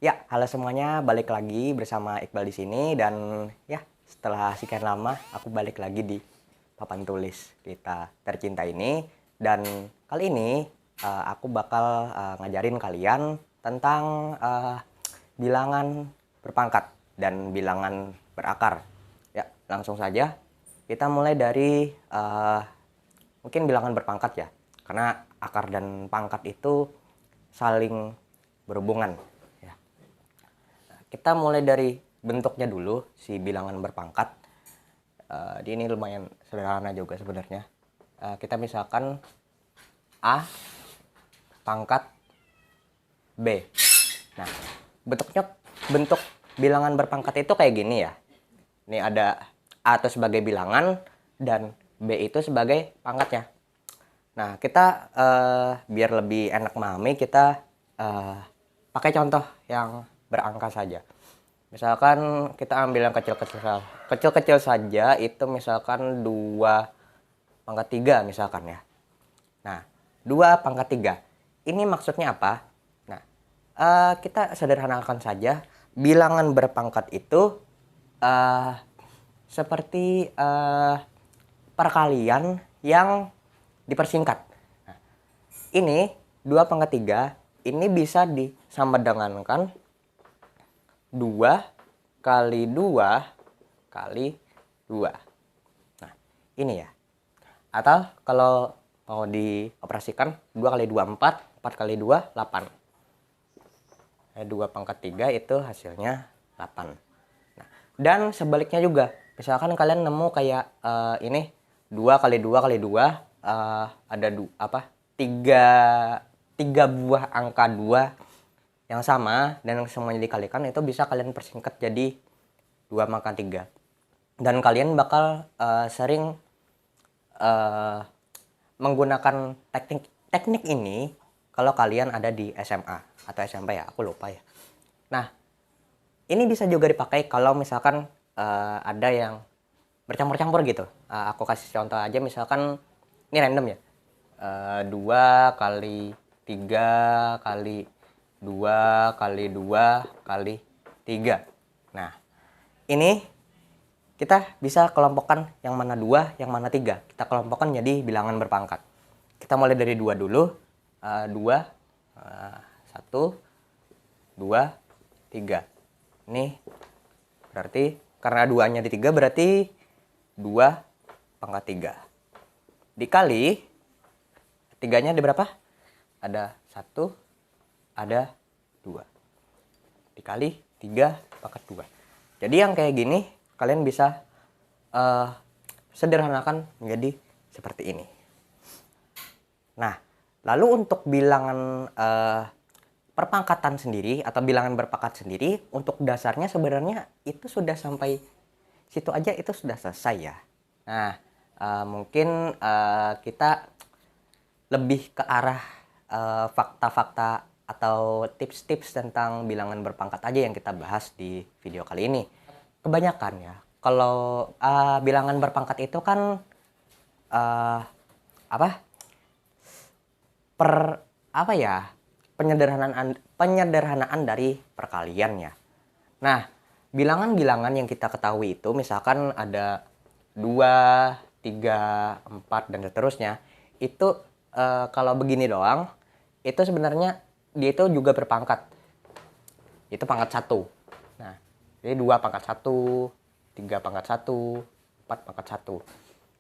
Ya, halo semuanya, balik lagi bersama Iqbal di sini dan ya, setelah sekian lama aku balik lagi di papan tulis kita tercinta ini dan kali ini aku bakal ngajarin kalian tentang bilangan berpangkat dan bilangan berakar. Ya, langsung saja kita mulai dari mungkin bilangan berpangkat ya, karena akar dan pangkat itu saling berhubungan. Kita mulai dari bentuknya dulu, si bilangan berpangkat. Ini lumayan sederhana juga sebenarnya. Kita misalkan A pangkat B. Nah, bentuk bilangan berpangkat itu kayak gini ya. Ini ada A itu sebagai bilangan dan B itu sebagai pangkatnya. Nah, kita biar lebih enak memahami, kita pakai contoh yang berangka saja. Misalkan kita ambil yang kecil-kecil saja, itu misalkan 2 pangkat 3 misalkan ya. Nah, 2 pangkat 3. Ini maksudnya apa? Nah, kita sederhanakan saja. Bilangan berpangkat itu seperti perkalian yang dipersingkat. Nah, ini 2 pangkat 3 ini bisa disamadenggankan 2 kali 2 kali 2. Nah, ini ya. Atau kalau mau dioperasikan 2 kali 2 4, 4 kali 2 8. 2 pangkat 3 itu hasilnya 8. Nah, dan sebaliknya juga. Misalkan kalian nemu kayak ini 2 kali 2 kali 2 ada 3 buah angka 2 yang sama dan semuanya dikalikan, itu bisa kalian persingkat jadi 2 pangkat 3. Dan kalian bakal sering menggunakan teknik ini kalau kalian ada di SMA atau SMP ya, aku lupa ya. Nah, ini bisa juga dipakai kalau misalkan ada yang bercampur-campur gitu. Aku kasih contoh aja, misalkan ini random ya. 2 kali 3 kali 2 kali 2 kali 3. Nah, ini kita bisa kelompokkan yang mana 2, yang mana 3. Kita kelompokkan jadi bilangan berpangkat. Kita mulai dari 2 dulu. 2, 1, 2, 3. Ini berarti karena 2-nya di 3 berarti 2 pangkat 3. Dikali 3-nya di berapa? Ada 1, ada 2. Dikali 3 pangkat 2. Jadi yang kayak gini kalian bisa sederhanakan menjadi seperti ini. Nah, lalu untuk bilangan perpangkatan sendiri atau bilangan berpangkat sendiri, untuk dasarnya sebenarnya itu sudah sampai situ aja, itu sudah selesai ya. Nah, mungkin kita lebih ke arah fakta-fakta atau tips-tips tentang bilangan berpangkat aja yang kita bahas di video kali ini. Kebanyakan ya, kalau bilangan berpangkat itu kan penyederhanaan dari perkalian ya. Nah, bilangan-bilangan yang kita ketahui itu misalkan ada 2, 3, 4 dan seterusnya. Itu kalau begini doang, itu sebenarnya dia itu juga berpangkat. Itu pangkat 1. Nah, jadi 2 pangkat 1, 3 pangkat 1, 4 pangkat 1.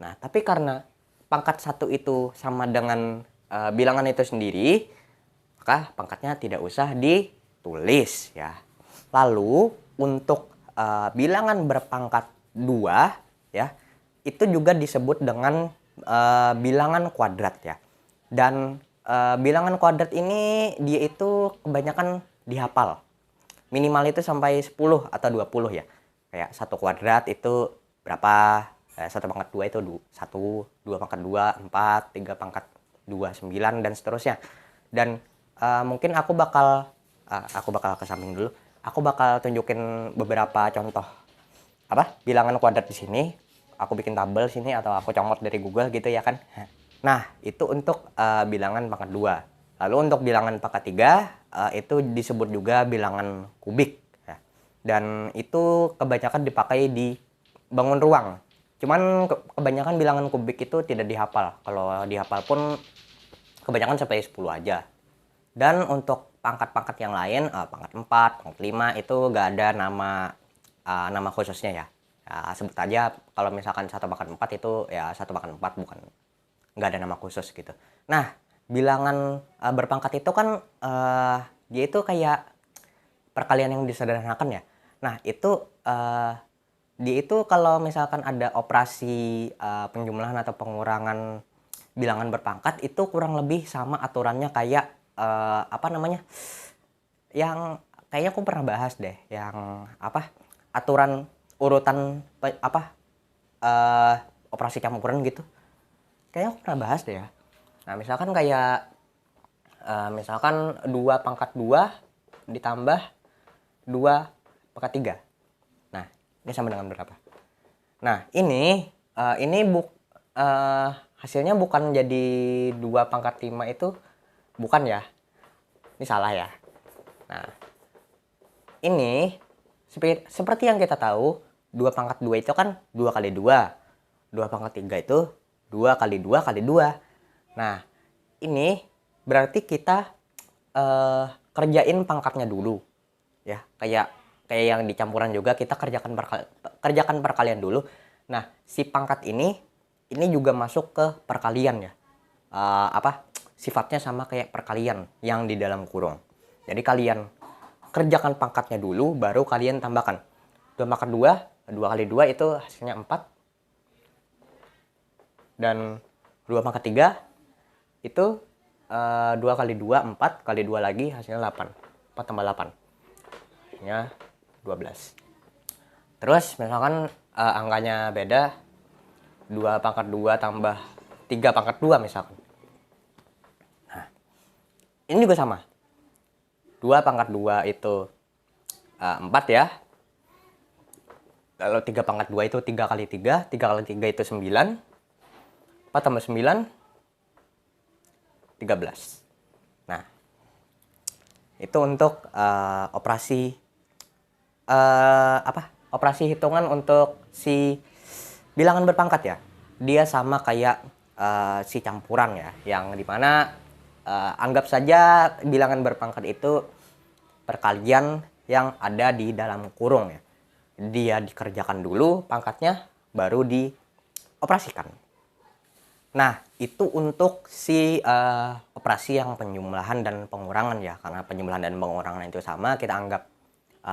Nah, tapi karena pangkat 1 itu sama dengan bilangan itu sendiri, maka pangkatnya tidak usah ditulis ya. Lalu untuk bilangan berpangkat 2 ya, itu juga disebut dengan bilangan kuadrat ya. Dan bilangan kuadrat ini dia itu kebanyakan dihafal. Minimal itu sampai 10 atau 20 ya. Kayak 1 kuadrat itu berapa? 1 pangkat 2 itu 1, 2 pangkat 2, 4, 3 pangkat 2, 9 dan seterusnya. Dan mungkin aku bakal ke samping dulu. Aku bakal tunjukin beberapa contoh bilangan kuadrat di sini. Aku bikin tabel sini atau aku comot dari Google gitu ya kan. Nah, itu untuk bilangan pangkat 2. Lalu untuk bilangan pangkat 3 itu disebut juga bilangan kubik ya. Dan itu kebanyakan dipakai di bangun ruang. Cuman kebanyakan bilangan kubik itu tidak dihafal. Kalau dihafal pun kebanyakan sampai 10 aja. Dan untuk pangkat-pangkat yang lain, pangkat 4, pangkat 5 itu gak ada nama khususnya ya. Sebut aja kalau misalkan satu pangkat 4 itu ya satu pangkat 4, bukan nggak ada nama khusus gitu. Nah, bilangan berpangkat itu kan dia itu kayak perkalian yang disederhanakan ya. Nah, itu dia itu kalau misalkan ada operasi penjumlahan atau pengurangan bilangan berpangkat itu kurang lebih sama aturannya kayak apa namanya? Yang kayaknya aku pernah bahas deh, yang apa? Aturan urutan operasi campuran gitu. Kayaknya aku pernah bahas deh ya. Nah, misalkan kayak misalkan 2 pangkat 2 ditambah 2 pangkat 3. Nah, ini sama dengan berapa? Nah, ini hasilnya bukan jadi 2 pangkat 5 itu, bukan ya. Ini salah ya. Nah, ini seperti yang kita tahu, 2 pangkat 2 itu kan 2 kali 2. 2 pangkat 3 itu 2 kali 2 kali 2. Nah, ini berarti kita kerjain pangkatnya dulu. Ya, kayak yang di campuran juga kita kerjakan perkalian dulu. Nah, si pangkat ini juga masuk ke perkalian ya. Sifatnya sama kayak perkalian yang di dalam kurung. Jadi kalian kerjakan pangkatnya dulu, baru kalian tambahkan. 2 pangkat 2, 2 kali 2 itu hasilnya 4. Dan 2 pangkat 3 itu 2 kali 2, 4 kali 2 lagi hasilnya 8. 4 tambah 8. Hasilnya 12. Terus misalkan angkanya beda, 2 pangkat 2 tambah 3 pangkat 2 misalkan. Nah, ini juga sama. 2 pangkat 2 itu 4 ya. Lalu 3 pangkat 2 itu 3 kali 3. 3 kali 3 itu 9. 4 tambah 9, 13. Nah, itu untuk operasi operasi hitungan untuk si bilangan berpangkat ya. Dia sama kayak si campuran ya, yang dimana anggap saja bilangan berpangkat itu perkalian yang ada di dalam kurung ya. Dia dikerjakan dulu pangkatnya, baru dioperasikan. Nah, itu untuk si operasi yang penjumlahan dan pengurangan ya. Karena penjumlahan dan pengurangan itu sama, kita anggap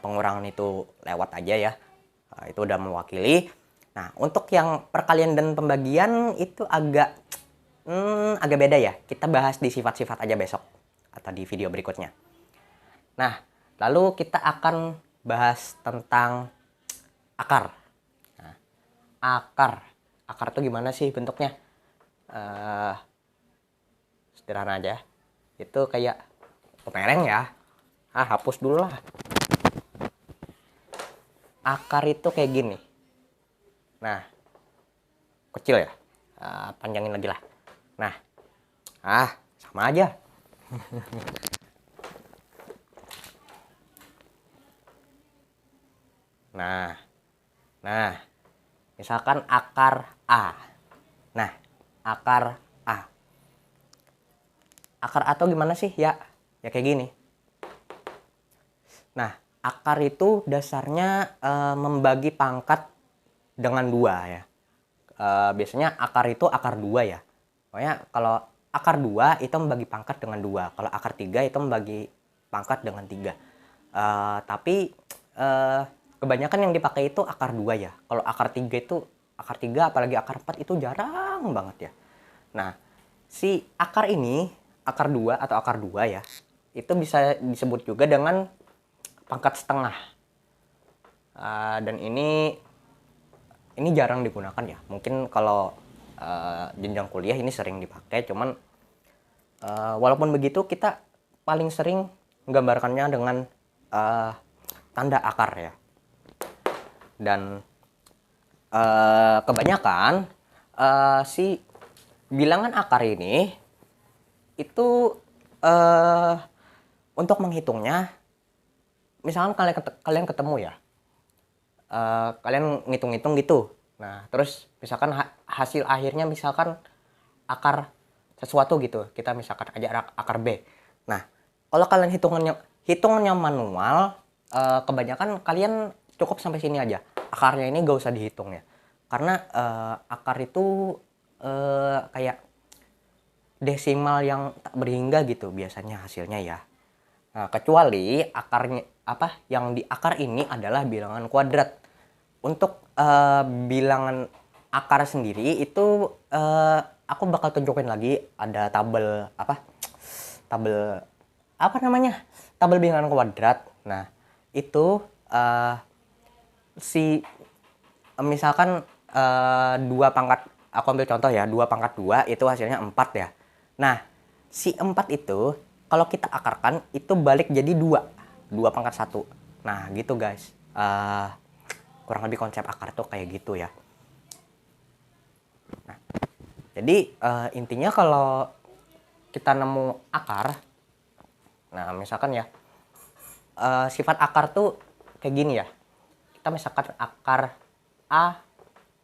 pengurangan itu lewat aja ya. Itu udah mewakili. Nah, untuk yang perkalian dan pembagian itu agak beda ya. Kita bahas di sifat-sifat aja besok atau di video berikutnya. Nah, lalu kita akan bahas tentang akar. Nah, akar itu gimana sih bentuknya? Sederhana aja. Itu kayak kemereng ya. Hapus dulu lah. Akar itu kayak gini. Nah, kecil ya. Panjangin lagi lah. Nah, sama aja. Nah, misalkan akar A. Nah, akar A. Akar A tuh gimana sih? Ya kayak gini. Nah, akar itu dasarnya membagi pangkat dengan 2 ya. Biasanya akar itu akar 2 ya. Pokoknya kalau akar 2 itu membagi pangkat dengan 2. Kalau akar 3 itu membagi pangkat dengan 3. Tapi kebanyakan yang dipakai itu akar 2 ya. Kalau akar 3 apalagi akar 4 itu jarang banget ya. Nah, si akar ini, akar 2 atau akar 2 ya, itu bisa disebut juga dengan pangkat setengah. Dan ini jarang digunakan ya. Mungkin kalau jenjang kuliah ini sering dipakai, cuman walaupun begitu kita paling sering menggambarkannya dengan tanda akar ya. Dan kebanyakan si bilangan akar ini itu eh untuk menghitungnya, misalkan kalian ketemu ya, kalian ngitung-ngitung gitu. Nah, terus misalkan hasil akhirnya misalkan akar sesuatu gitu. Kita misalkan aja akar B. Nah, kalau kalian hitungannya manual, kebanyakan kalian cukup sampai sini aja. Akarnya ini gak usah dihitung ya. Karena akar itu kayak desimal yang tak berhingga gitu biasanya hasilnya ya. Nah, kecuali akarnya yang di akar ini adalah bilangan kuadrat. Untuk bilangan akar sendiri itu aku bakal tunjukin lagi ada tabel apa namanya? Tabel bilangan kuadrat. Nah, itu misalkan 2 pangkat, aku ambil contoh ya, 2 pangkat 2 itu hasilnya 4 ya. Nah, si 4 itu kalau kita akarkan itu balik jadi 2 pangkat 1. Nah, gitu guys. Kurang lebih konsep akar tuh kayak gitu ya. Nah, jadi intinya kalau kita nemu akar, nah misalkan ya, sifat akar tuh kayak gini ya. Kita misalkan akar A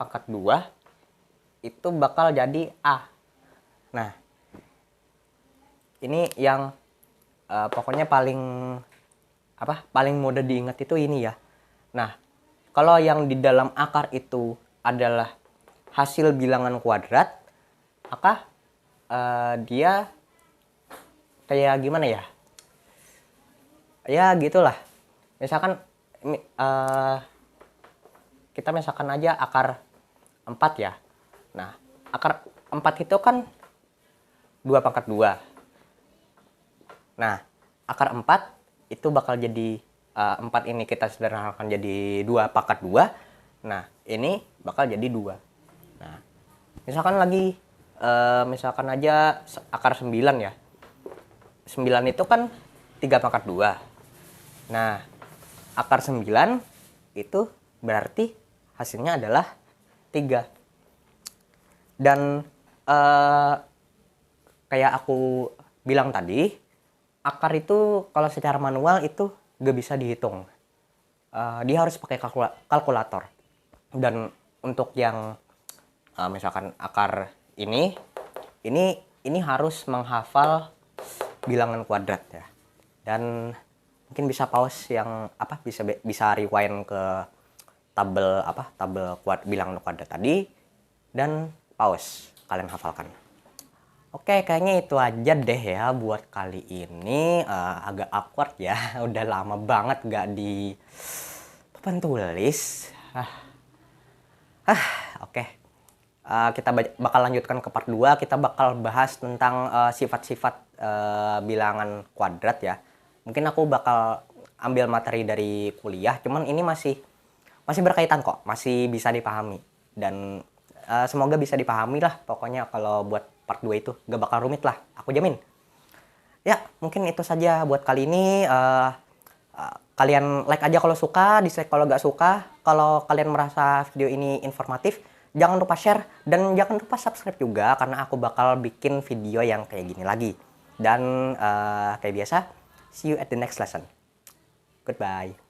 pangkat 2 itu bakal jadi A. Nah, ini yang pokoknya paling mudah diingat itu ini ya. Nah, kalau yang di dalam akar itu adalah hasil bilangan kuadrat, maka dia kayak gimana ya? Ya gitulah. Misalkan kita misalkan aja akar 4 ya. Nah, akar 4 itu kan 2 pangkat 2. Nah, akar 4 itu bakal jadi 4 ini kita sederhanakan jadi 2 pangkat 2. Nah, ini bakal jadi 2. Nah, misalkan lagi misalkan aja akar 9 ya. 9 itu kan 3 pangkat 2. Nah, akar 9 itu berarti hasilnya adalah 3. Dan kayak aku bilang tadi, akar itu kalau secara manual itu gak bisa dihitung. Dia harus pakai kalkulator. Dan untuk yang misalkan akar ini harus menghafal bilangan kuadrat ya. Dan mungkin bisa pause yang bisa rewind ke tabel bilangan kuadrat tadi dan pause, kalian hafalkan. Oke, kayaknya itu aja deh ya buat kali ini. Agak awkward ya, udah lama banget gak di papan tulis. Oke. Kita bakal lanjutkan ke part 2. Kita bakal bahas tentang sifat-sifat bilangan kuadrat ya. Mungkin aku bakal ambil materi dari kuliah, cuman ini masih berkaitan kok, masih bisa dipahami. Dan semoga bisa dipahami lah pokoknya kalau buat part 2 itu gak bakal rumit lah, aku jamin. Ya, mungkin itu saja buat kali ini. Kalian like aja kalau suka, dislike kalau gak suka. Kalau kalian merasa video ini informatif, jangan lupa share dan jangan lupa subscribe juga, karena aku bakal bikin video yang kayak gini lagi. Dan kayak biasa, see you at the next lesson. Goodbye.